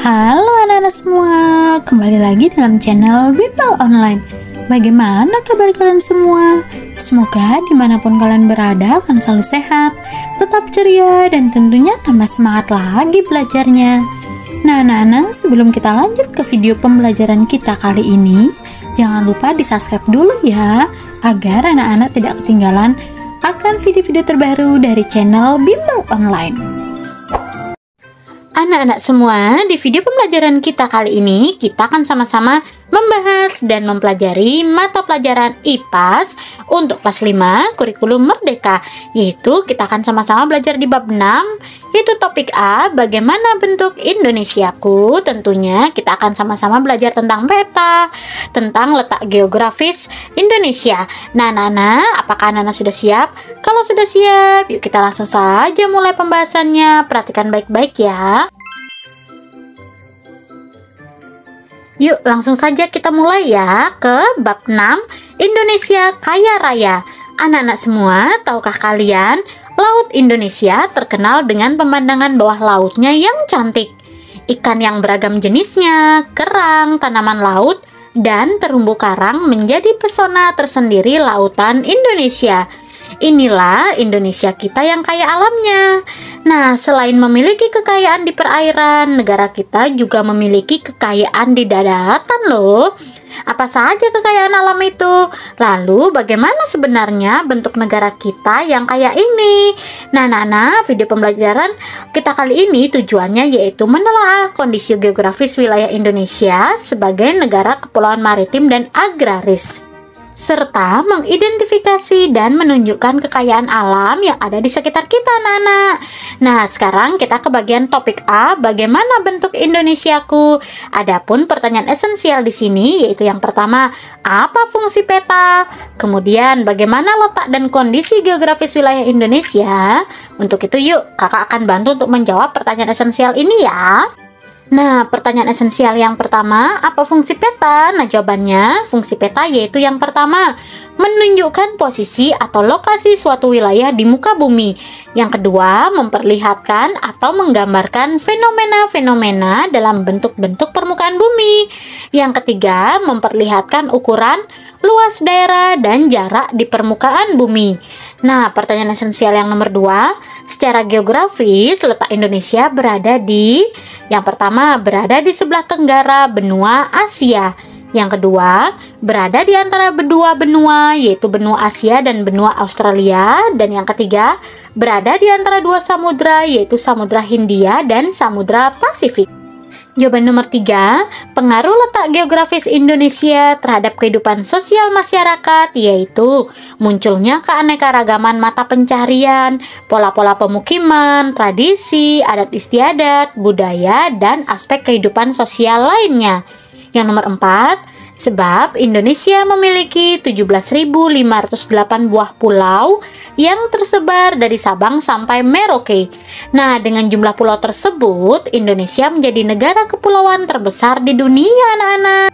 Halo anak-anak semua, kembali lagi dalam channel Bimbel Online. Bagaimana kabar kalian semua? Semoga dimanapun kalian berada akan selalu sehat, tetap ceria, dan tentunya tambah semangat lagi belajarnya. Nah anak-anak, sebelum kita lanjut ke video pembelajaran kita kali ini, jangan lupa di subscribe dulu ya, agar anak-anak tidak ketinggalan akan video-video terbaru dari channel Bimbel Online. Anak-anak semua, di video pembelajaran kita kali ini, kita akan sama-sama membahas dan mempelajari mata pelajaran IPAS untuk kelas 5 kurikulum merdeka, yaitu kita akan sama-sama belajar di bab 6, yaitu topik A, bagaimana bentuk Indonesiaku. Tentunya kita akan sama-sama belajar tentang peta, tentang letak geografis Indonesia. Nah anak-anak, apakah anak-anak sudah siap? Kalau sudah siap, yuk kita langsung saja mulai pembahasannya. Perhatikan baik-baik ya. Yuk langsung saja kita mulai ya ke bab 6, Indonesia Kaya Raya. Anak-anak semua, tahukah kalian Laut Indonesia terkenal dengan pemandangan bawah lautnya yang cantik, ikan yang beragam jenisnya, kerang, tanaman laut, dan terumbu karang menjadi pesona tersendiri lautan Indonesia. Inilah Indonesia kita yang kaya alamnya. Nah, selain memiliki kekayaan di perairan, negara kita juga memiliki kekayaan di daratan loh. Apa saja kekayaan alam itu? Lalu bagaimana sebenarnya bentuk negara kita yang kaya ini? Nah, video pembelajaran kita kali ini tujuannya yaitu menelaah kondisi geografis wilayah Indonesia sebagai negara kepulauan maritim dan agraris, serta mengidentifikasi dan menunjukkan kekayaan alam yang ada di sekitar kita, anak-anak. Nah, sekarang kita ke bagian topik A, bagaimana bentuk Indonesiaku. Adapun pertanyaan esensial di sini yaitu yang pertama, apa fungsi peta? Kemudian, bagaimana letak dan kondisi geografis wilayah Indonesia? Untuk itu yuk, kakak akan bantu untuk menjawab pertanyaan esensial ini ya. Nah, pertanyaan esensial yang pertama, apa fungsi peta? Nah, jawabannya, fungsi peta yaitu yang pertama, menunjukkan posisi atau lokasi suatu wilayah di muka bumi. Yang kedua, memperlihatkan atau menggambarkan fenomena-fenomena dalam bentuk-bentuk permukaan bumi. Yang ketiga, memperlihatkan ukuran, luas daerah, dan jarak di permukaan bumi. Nah, pertanyaan esensial yang nomor 2, secara geografis letak Indonesia berada di, yang pertama, berada di sebelah tenggara benua Asia. Yang kedua, berada di antara dua benua, yaitu benua Asia dan benua Australia. Dan yang ketiga, berada di antara dua samudra, yaitu Samudra Hindia dan Samudra Pasifik. Jawaban nomor 3, pengaruh letak geografis Indonesia terhadap kehidupan sosial masyarakat, yaitu munculnya keanekaragaman mata pencaharian, pola-pola pemukiman, tradisi, adat istiadat, budaya, dan aspek kehidupan sosial lainnya. Yang nomor 4, sebab Indonesia memiliki 17.508 buah pulau yang tersebar dari Sabang sampai Merauke. Nah, dengan jumlah pulau tersebut, Indonesia menjadi negara kepulauan terbesar di dunia, anak-anak.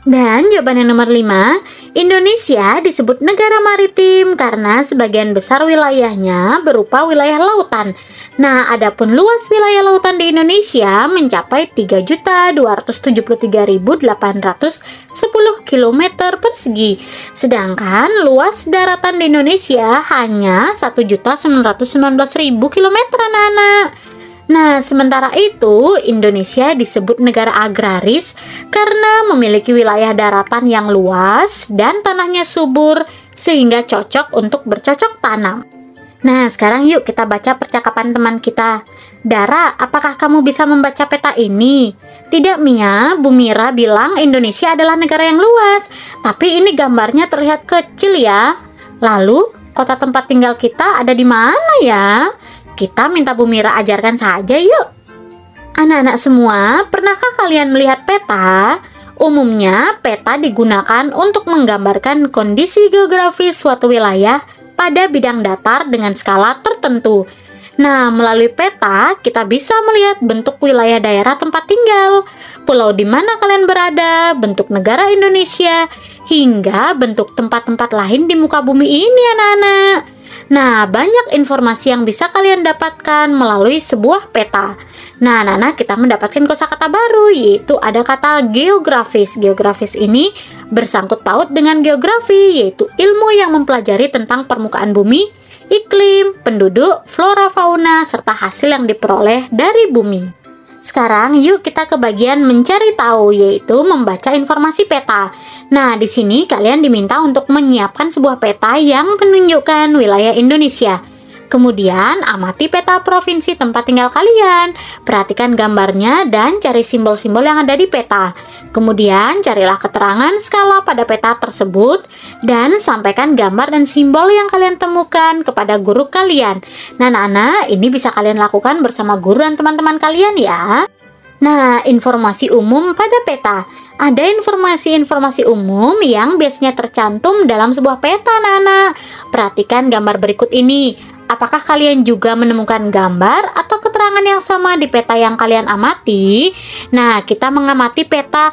Dan jawaban yang nomor 5, Indonesia disebut negara maritim karena sebagian besar wilayahnya berupa wilayah lautan. Nah, adapun luas wilayah lautan di Indonesia mencapai 3.273.810 km persegi. Sedangkan luas daratan di Indonesia hanya 1.919.000 km, anak-anak. Nah, sementara itu, Indonesia disebut negara agraris karena memiliki wilayah daratan yang luas dan tanahnya subur sehingga cocok untuk bercocok tanam. Nah, sekarang yuk kita baca percakapan teman kita. Dara, apakah kamu bisa membaca peta ini? Tidak, Mia. Bu Mira bilang Indonesia adalah negara yang luas, tapi ini gambarnya terlihat kecil ya. Lalu, kota tempat tinggal kita ada di mana ya? Kita minta Bu Mira ajarkan saja yuk. Anak-anak semua, pernahkah kalian melihat peta? Umumnya, peta digunakan untuk menggambarkan kondisi geografis suatu wilayah pada bidang datar dengan skala tertentu. Nah, melalui peta, kita bisa melihat bentuk wilayah daerah tempat tinggal, pulau di mana kalian berada, bentuk negara Indonesia, hingga bentuk tempat-tempat lain di muka bumi ini, anak-anak. Nah, banyak informasi yang bisa kalian dapatkan melalui sebuah peta. Nah, anak-anak, kita mendapatkan kosakata baru, yaitu ada kata geografis. Geografis ini bersangkut paut dengan geografi, yaitu ilmu yang mempelajari tentang permukaan bumi, iklim, penduduk, flora fauna, serta hasil yang diperoleh dari bumi. Sekarang yuk kita ke bagian mencari tahu, yaitu membaca informasi peta. Nah, di sini kalian diminta untuk menyiapkan sebuah peta yang menunjukkan wilayah Indonesia. Kemudian, amati peta provinsi tempat tinggal kalian. Perhatikan gambarnya dan cari simbol-simbol yang ada di peta. Kemudian, carilah keterangan skala pada peta tersebut dan sampaikan gambar dan simbol yang kalian temukan kepada guru kalian. Nah, anak-anak, ini bisa kalian lakukan bersama guru dan teman-teman kalian ya. Nah, informasi umum pada peta. Ada informasi-informasi umum yang biasanya tercantum dalam sebuah peta, anak-anak. Perhatikan gambar berikut ini. Apakah kalian juga menemukan gambar atau keterangan yang sama di peta yang kalian amati? Nah, kita mengamati peta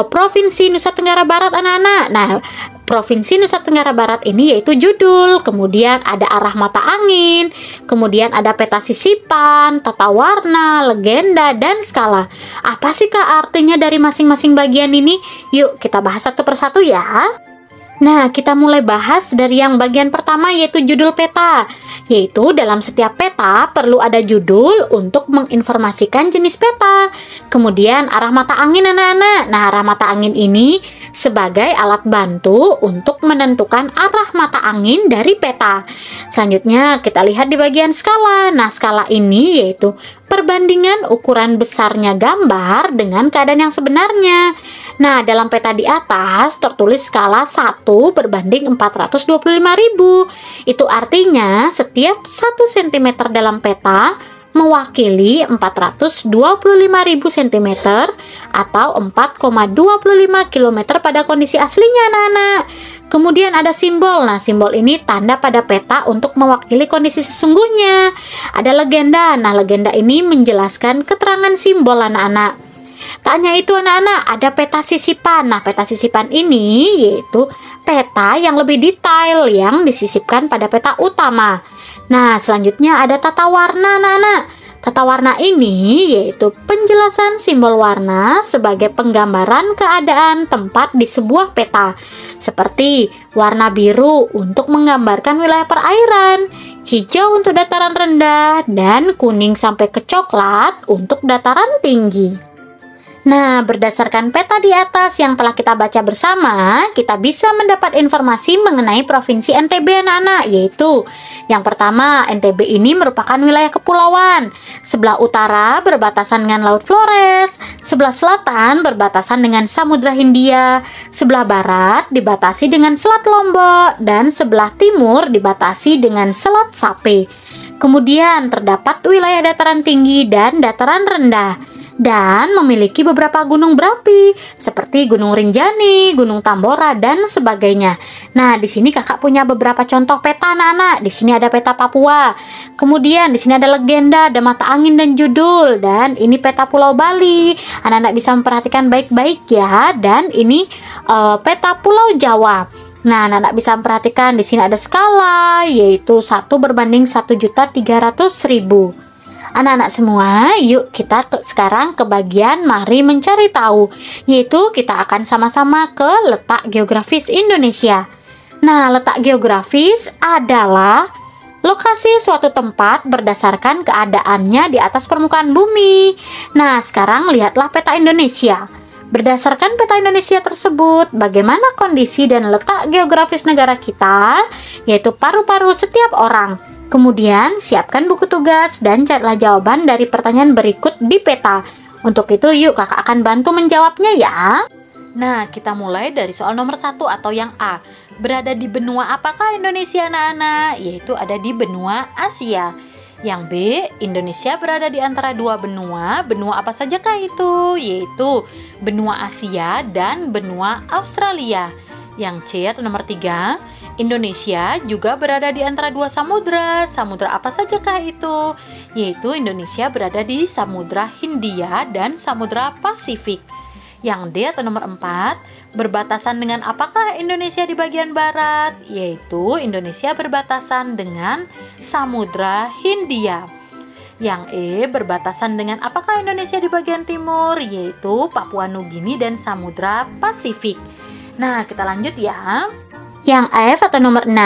Provinsi Nusa Tenggara Barat, anak-anak. Nah, Provinsi Nusa Tenggara Barat ini yaitu judul, kemudian ada arah mata angin, kemudian ada peta sisipan, tata warna, legenda, dan skala. Apa sih Kak artinya dari masing-masing bagian ini? Yuk kita bahas satu persatu ya. Nah, kita mulai bahas dari yang bagian pertama, yaitu judul peta. Yaitu dalam setiap peta perlu ada judul untuk menginformasikan jenis peta. Kemudian arah mata angin, anak-anak. Nah, arah mata angin ini sebagai alat bantu untuk menentukan arah mata angin dari peta. Selanjutnya kita lihat di bagian skala. Nah, skala ini yaitu perbandingan ukuran besarnya gambar dengan keadaan yang sebenarnya. Nah, dalam peta di atas tertulis skala 1 berbanding 425.000. Itu artinya setiap 1 cm dalam peta mewakili 425.000 cm atau 4,25 km pada kondisi aslinya, anak-anak. Kemudian ada simbol. Nah, simbol ini tanda pada peta untuk mewakili kondisi sesungguhnya. Ada legenda. Nah, legenda ini menjelaskan keterangan simbol, anak-anak. Tak hanya itu, anak-anak, ada peta sisipan. Nah, peta sisipan ini yaitu peta yang lebih detail yang disisipkan pada peta utama. Nah, selanjutnya ada tata warna, anak-anak. Tata warna ini yaitu penjelasan simbol warna sebagai penggambaran keadaan tempat di sebuah peta. Seperti warna biru untuk menggambarkan wilayah perairan, hijau untuk dataran rendah, dan kuning sampai ke coklat untuk dataran tinggi. Nah, berdasarkan peta di atas yang telah kita baca bersama, kita bisa mendapat informasi mengenai Provinsi NTB, anak-anak, yaitu yang pertama, NTB ini merupakan wilayah kepulauan. Sebelah utara berbatasan dengan Laut Flores, sebelah selatan berbatasan dengan Samudra Hindia, sebelah barat dibatasi dengan Selat Lombok, dan sebelah timur dibatasi dengan Selat Sape. Kemudian terdapat wilayah dataran tinggi dan dataran rendah, dan memiliki beberapa gunung berapi seperti Gunung Rinjani, Gunung Tambora, dan sebagainya. Nah, di sini kakak punya beberapa contoh peta, anak-anak. Di sini ada peta Papua. Kemudian di sini ada legenda, ada mata angin dan judul. Dan ini peta Pulau Bali. Anak-anak bisa memperhatikan baik-baik ya. Dan ini peta Pulau Jawa. Nah, anak-anak bisa memperhatikan di sini ada skala, yaitu 1 berbanding 1.300.000. Anak-anak semua, yuk kita sekarang ke bagian mari mencari tahu, yaitu kita akan sama-sama ke letak geografis Indonesia. Nah, letak geografis adalah lokasi suatu tempat berdasarkan keadaannya di atas permukaan bumi. Nah, sekarang lihatlah peta Indonesia. Berdasarkan peta Indonesia tersebut, bagaimana kondisi dan letak geografis negara kita, yaitu paru-paru setiap orang. Kemudian, siapkan buku tugas dan carilah jawaban dari pertanyaan berikut di peta. Untuk itu, yuk kakak akan bantu menjawabnya ya. Nah, kita mulai dari soal nomor 1 atau yang A. Berada di benua apakah Indonesia, anak-anak? Yaitu ada di benua Asia. Yang B, Indonesia berada di antara 2 benua. Benua apa sajakah itu? Yaitu benua Asia dan benua Australia. Yang C atau nomor 3, Indonesia juga berada di antara 2 samudra. Samudra apa sajakah itu? Yaitu Indonesia berada di Samudra Hindia dan Samudra Pasifik. Yang D atau nomor 4, berbatasan dengan apakah Indonesia di bagian barat? Yaitu Indonesia berbatasan dengan Samudra Hindia. Yang E, berbatasan dengan apakah Indonesia di bagian timur, yaitu Papua Nugini dan Samudra Pasifik. Nah, kita lanjut ya. Yang F atau nomor 6,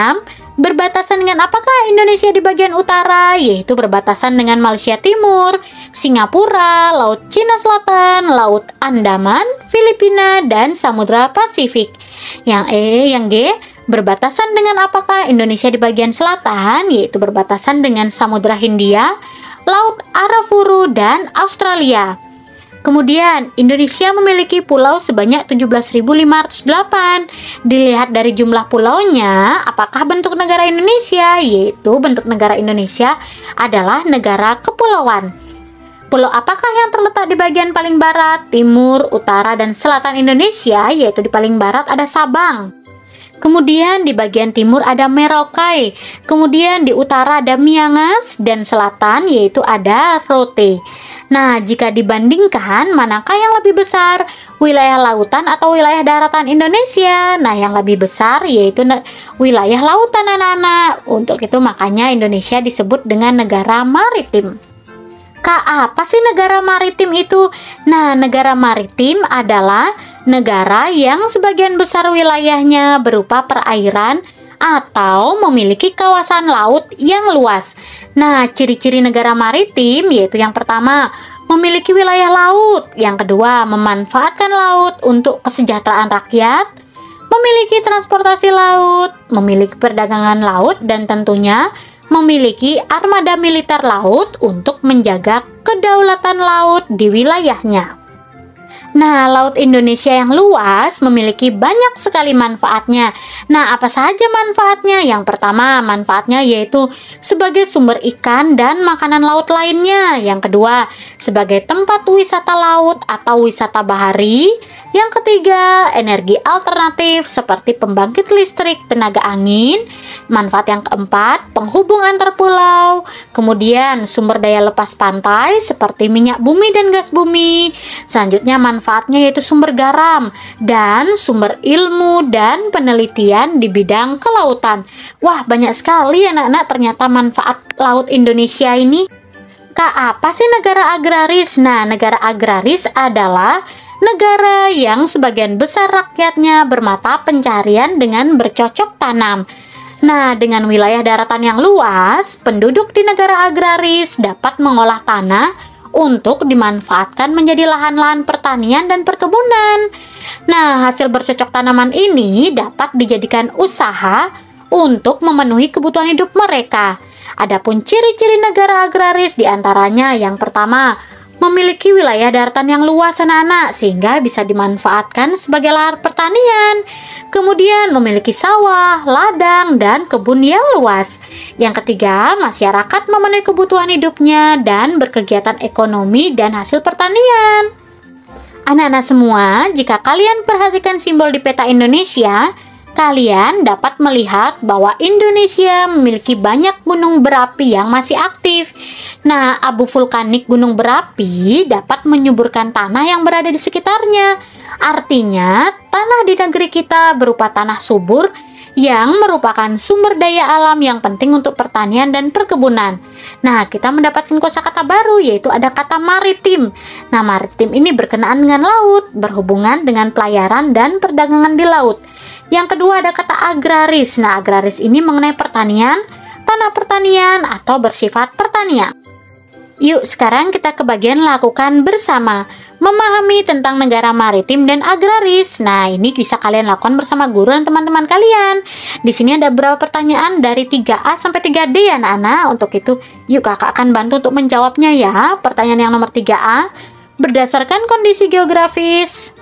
berbatasan dengan apakah Indonesia di bagian utara, yaitu berbatasan dengan Malaysia Timur, Singapura, Laut Cina Selatan, Laut Andaman, Filipina, dan Samudra Pasifik. Yang E, yang G, berbatasan dengan apakah Indonesia di bagian selatan, yaitu berbatasan dengan Samudra Hindia, Laut Arafuru, dan Australia. Kemudian, Indonesia memiliki pulau sebanyak 17.508. Dilihat dari jumlah pulaunya, apakah bentuk negara Indonesia? Yaitu bentuk negara Indonesia adalah negara kepulauan. Pulau apakah yang terletak di bagian paling barat, timur, utara, dan selatan Indonesia? Yaitu di paling barat ada Sabang. Kemudian di bagian timur ada Merauke, kemudian di utara ada Miangas, dan selatan yaitu ada Rote. Nah, jika dibandingkan, manakah yang lebih besar? Wilayah lautan atau wilayah daratan Indonesia? Nah, yang lebih besar yaitu wilayah lautan, anak-anak. Untuk itu makanya Indonesia disebut dengan negara maritim. Kak, apa sih negara maritim itu? Nah, negara maritim adalah negara yang sebagian besar wilayahnya berupa perairan atau memiliki kawasan laut yang luas. Nah, ciri-ciri negara maritim yaitu yang pertama, memiliki wilayah laut. Yang kedua, memanfaatkan laut untuk kesejahteraan rakyat, memiliki transportasi laut, memiliki perdagangan laut, dan tentunya memiliki armada militer laut untuk menjaga kedaulatan laut di wilayahnya. Nah, Laut Indonesia yang luas memiliki banyak sekali manfaatnya. Nah, apa saja manfaatnya? Yang pertama, manfaatnya yaitu sebagai sumber ikan dan makanan laut lainnya. Yang kedua, sebagai tempat wisata laut atau wisata bahari. Yang ketiga, energi alternatif seperti pembangkit listrik tenaga angin. Manfaat yang keempat, penghubung antar pulau. Kemudian, sumber daya lepas pantai seperti minyak bumi dan gas bumi. Selanjutnya, manfaatnya yaitu sumber garam dan sumber ilmu dan penelitian di bidang kelautan. Wah, banyak sekali anak-anak ternyata manfaat laut Indonesia ini. Kak, apa sih negara agraris? Nah, negara agraris adalah negara yang sebagian besar rakyatnya bermata pencarian dengan bercocok tanam. Nah, dengan wilayah daratan yang luas, penduduk di negara agraris dapat mengolah tanah untuk dimanfaatkan menjadi lahan-lahan pertanian dan perkebunan. Nah, hasil bercocok tanaman ini dapat dijadikan usaha untuk memenuhi kebutuhan hidup mereka. Adapun ciri-ciri negara agraris diantaranya yang pertama, memiliki wilayah daratan yang luas anak-anak sehingga bisa dimanfaatkan sebagai lahan pertanian. Kemudian memiliki sawah, ladang, dan kebun yang luas. Yang ketiga, masyarakat memenuhi kebutuhan hidupnya dan berkegiatan ekonomi dan hasil pertanian. Anak-anak semua, jika kalian perhatikan simbol di peta Indonesia, kalian dapat melihat bahwa Indonesia memiliki banyak gunung berapi yang masih aktif. Nah, abu vulkanik gunung berapi dapat menyuburkan tanah yang berada di sekitarnya. Artinya, tanah di negeri kita berupa tanah subur yang merupakan sumber daya alam yang penting untuk pertanian dan perkebunan. Nah, kita mendapatkan kosakata baru yaitu ada kata maritim. Nah, maritim ini berkenaan dengan laut, berhubungan dengan pelayaran dan perdagangan di laut. Yang kedua ada kata agraris. Nah, agraris ini mengenai pertanian, tanah pertanian atau bersifat pertanian. Yuk, sekarang kita ke bagian lakukan bersama. Memahami tentang negara maritim dan agraris. Nah, ini bisa kalian lakukan bersama guru dan teman-teman kalian. Di sini ada beberapa pertanyaan dari 3A sampai 3D ya anak-anak. Untuk itu, yuk kakak akan bantu untuk menjawabnya ya. Pertanyaan yang nomor 3A, berdasarkan kondisi geografis,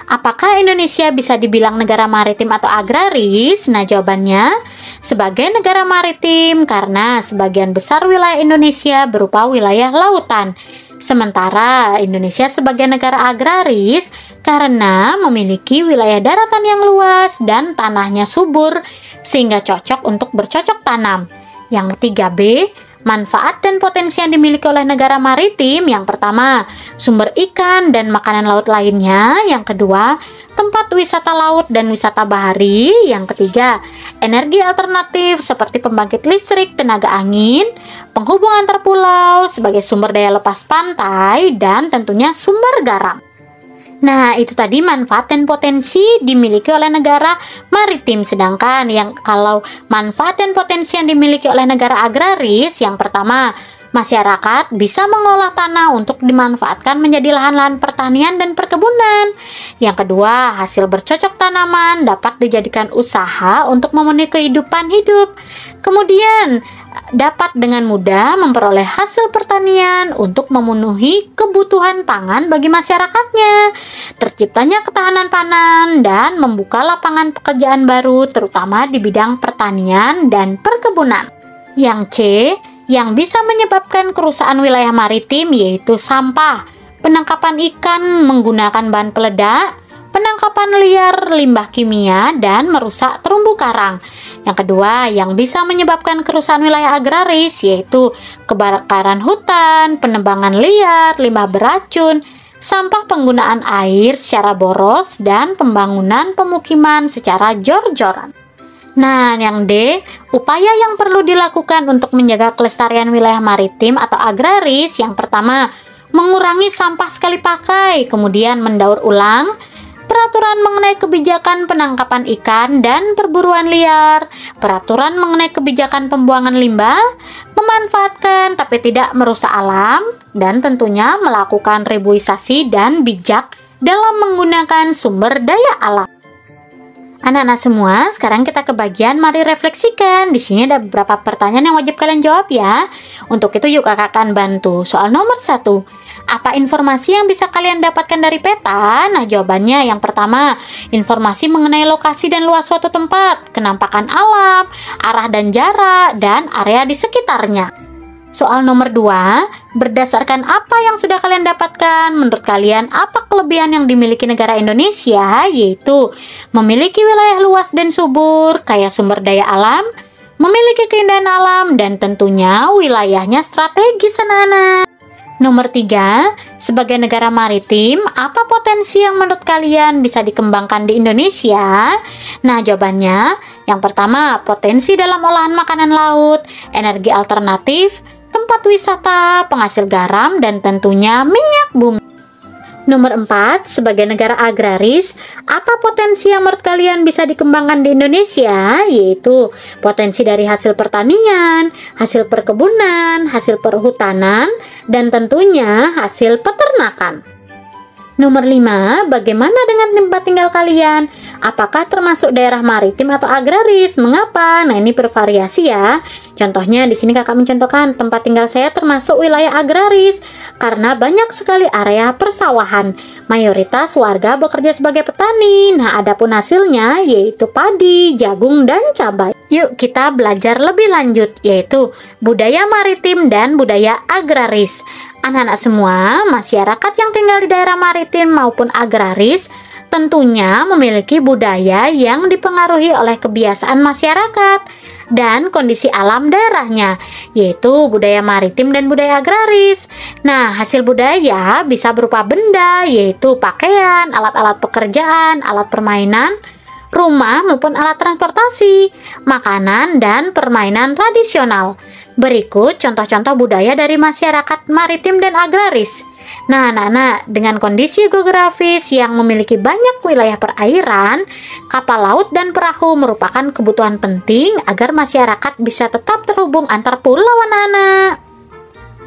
apakah Indonesia bisa dibilang negara maritim atau agraris? Nah, jawabannya sebagai negara maritim karena sebagian besar wilayah Indonesia berupa wilayah lautan. Sementara Indonesia sebagai negara agraris karena memiliki wilayah daratan yang luas dan tanahnya subur sehingga cocok untuk bercocok tanam. Yang 3B, Manfaat dan potensi yang dimiliki oleh negara maritim, yang pertama, sumber ikan dan makanan laut lainnya. Yang kedua, tempat wisata laut dan wisata bahari. Yang ketiga, energi alternatif seperti pembangkit listrik tenaga angin, penghubung antar pulau sebagai sumber daya lepas pantai, dan tentunya sumber garam. Nah, itu tadi manfaat dan potensi dimiliki oleh negara maritim. Sedangkan yang kalau manfaat dan potensi yang dimiliki oleh negara agraris, yang pertama, masyarakat bisa mengolah tanah untuk dimanfaatkan menjadi lahan-lahan pertanian dan perkebunan. Yang kedua, hasil bercocok tanaman dapat dijadikan usaha untuk memenuhi kehidupan hidup. Kemudian, dapat dengan mudah memperoleh hasil pertanian untuk memenuhi kebutuhan pangan bagi masyarakatnya. Terciptanya ketahanan pangan dan membuka lapangan pekerjaan baru terutama di bidang pertanian dan perkebunan. Yang C, yang bisa menyebabkan kerusakan wilayah maritim yaitu sampah, penangkapan ikan menggunakan bahan peledak, penangkapan liar limbah kimia, dan merusak terumbu karang. Yang kedua, yang bisa menyebabkan kerusakan wilayah agraris yaitu kebakaran hutan, penebangan liar, limbah beracun, sampah penggunaan air secara boros, dan pembangunan pemukiman secara jor-joran. Nah, yang D, upaya yang perlu dilakukan untuk menjaga kelestarian wilayah maritim atau agraris, yang pertama, mengurangi sampah sekali pakai, kemudian mendaur ulang, peraturan mengenai kebijakan penangkapan ikan dan perburuan liar, peraturan mengenai kebijakan pembuangan limbah, memanfaatkan tapi tidak merusak alam, dan tentunya melakukan reboisasi dan bijak dalam menggunakan sumber daya alam. Anak-anak semua, sekarang kita ke bagian mari refleksikan. Di sini ada beberapa pertanyaan yang wajib kalian jawab ya. Untuk itu yuk kakak akan bantu. Soal nomor 1. Apa informasi yang bisa kalian dapatkan dari peta? Nah, jawabannya yang pertama, informasi mengenai lokasi dan luas suatu tempat, kenampakan alam, arah dan jarak, dan area di sekitarnya. Soal nomor 2, berdasarkan apa yang sudah kalian dapatkan, menurut kalian apa kelebihan yang dimiliki negara Indonesia? Yaitu memiliki wilayah luas dan subur, kaya sumber daya alam, memiliki keindahan alam, dan tentunya wilayahnya strategis anak-anak. Nomor 3, sebagai negara maritim, apa potensi yang menurut kalian bisa dikembangkan di Indonesia? Nah, jawabannya, yang pertama, potensi dalam olahan makanan laut, energi alternatif, tempat wisata, penghasil garam, dan tentunya minyak bumi. Nomor 4, sebagai negara agraris, apa potensi yang menurut kalian bisa dikembangkan di Indonesia? Yaitu potensi dari hasil pertanian, hasil perkebunan, hasil perhutanan, dan tentunya hasil peternakan. Nomor 5, bagaimana dengan tempat tinggal kalian? Apakah termasuk daerah maritim atau agraris? Mengapa? Nah, ini bervariasi ya. Contohnya di sini kakak mencontohkan tempat tinggal saya termasuk wilayah agraris karena banyak sekali area persawahan. Mayoritas warga bekerja sebagai petani. Nah, adapun hasilnya yaitu padi, jagung, dan cabai. Yuk kita belajar lebih lanjut yaitu budaya maritim dan budaya agraris. Anak-anak semua, masyarakat yang tinggal di daerah maritim maupun agraris tentunya memiliki budaya yang dipengaruhi oleh kebiasaan masyarakat dan kondisi alam daerahnya, yaitu budaya maritim dan budaya agraris. Nah, hasil budaya bisa berupa benda, yaitu pakaian, alat-alat pekerjaan, alat permainan, rumah maupun alat transportasi, makanan, dan permainan tradisional. Berikut contoh-contoh budaya dari masyarakat maritim dan agraris. Nah, anak-anak, dengan kondisi geografis yang memiliki banyak wilayah perairan, kapal laut dan perahu merupakan kebutuhan penting agar masyarakat bisa tetap terhubung antar pulau, anak-anak.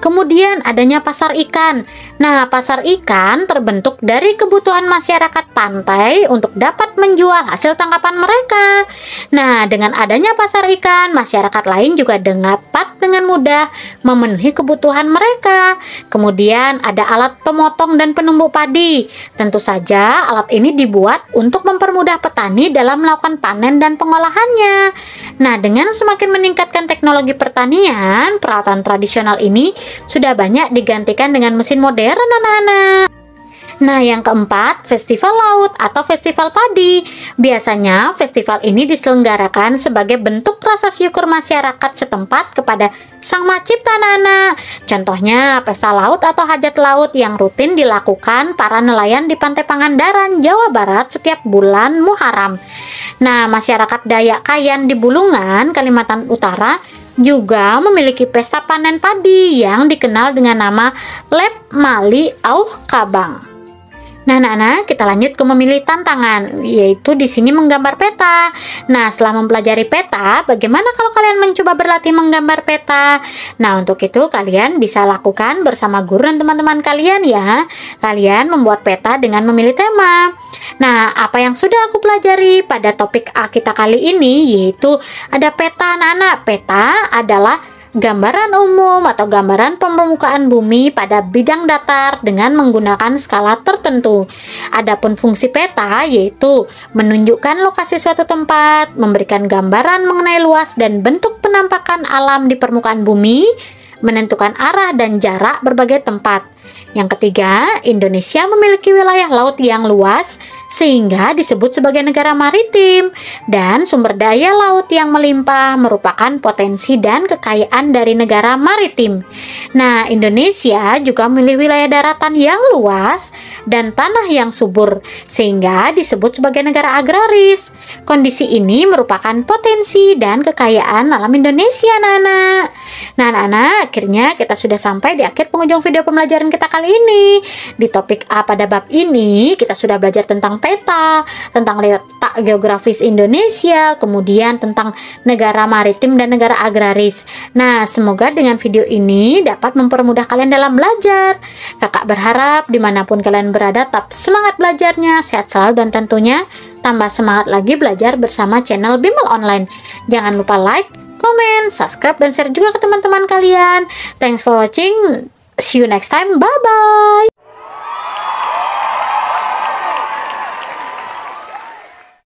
Kemudian adanya pasar ikan. Nah, pasar ikan terbentuk dari kebutuhan masyarakat pantai untuk dapat menjual hasil tangkapan mereka. Nah, dengan adanya pasar ikan, masyarakat lain juga dapat dengan mudah memenuhi kebutuhan mereka. Kemudian ada alat pemotong dan penumbuk padi. Tentu saja alat ini dibuat untuk mempermudah petani dalam melakukan panen dan pengolahannya. Nah, dengan semakin meningkatkan teknologi pertanian, peralatan tradisional ini sudah banyak digantikan dengan mesin modern, anak-anak. Nah, yang keempat, festival laut atau festival padi. Biasanya, festival ini diselenggarakan sebagai bentuk rasa syukur masyarakat setempat kepada Sang Maha Cipta, anak-anak. Contohnya, pesta laut atau hajat laut yang rutin dilakukan para nelayan di Pantai Pangandaran, Jawa Barat setiap bulan Muharram. Nah, masyarakat Dayak Kayan di Bulungan, Kalimantan Utara juga memiliki pesta panen padi yang dikenal dengan nama Lep Mali Auh Kabang. Nah, anak-anak, kita lanjut ke memilih tantangan, yaitu di sini menggambar peta. Nah, setelah mempelajari peta, bagaimana kalau kalian mencoba berlatih menggambar peta? Nah, untuk itu kalian bisa lakukan bersama guru dan teman-teman kalian ya. Kalian membuat peta dengan memilih tema. Nah, apa yang sudah aku pelajari pada topik A kita kali ini, yaitu ada peta, anak-anak. Peta adalah gambaran umum atau gambaran permukaan bumi pada bidang datar dengan menggunakan skala tertentu. Adapun fungsi peta yaitu menunjukkan lokasi suatu tempat, memberikan gambaran mengenai luas dan bentuk penampakan alam di permukaan bumi, menentukan arah dan jarak berbagai tempat. Yang ketiga, Indonesia memiliki wilayah laut yang luas sehingga disebut sebagai negara maritim, dan sumber daya laut yang melimpah merupakan potensi dan kekayaan dari negara maritim. Nah, Indonesia juga memiliki wilayah daratan yang luas dan tanah yang subur sehingga disebut sebagai negara agraris. Kondisi ini merupakan potensi dan kekayaan alam Indonesia, anak-anak. Nah, anak-anak, akhirnya kita sudah sampai di akhir penghujung video pembelajaran kita kali ini. Di topik A pada bab ini, kita sudah belajar tentang peta, tentang letak geografis Indonesia, kemudian tentang negara maritim dan negara agraris. Nah, semoga dengan video ini dapat mempermudah kalian dalam belajar. Kakak berharap dimanapun kalian berada, tetap semangat belajarnya, sehat selalu, dan tentunya tambah semangat lagi belajar bersama channel Bimbel Online. Jangan lupa like, komen, subscribe, dan share juga ke teman-teman kalian. Thanks for watching. See you next time. Bye-bye.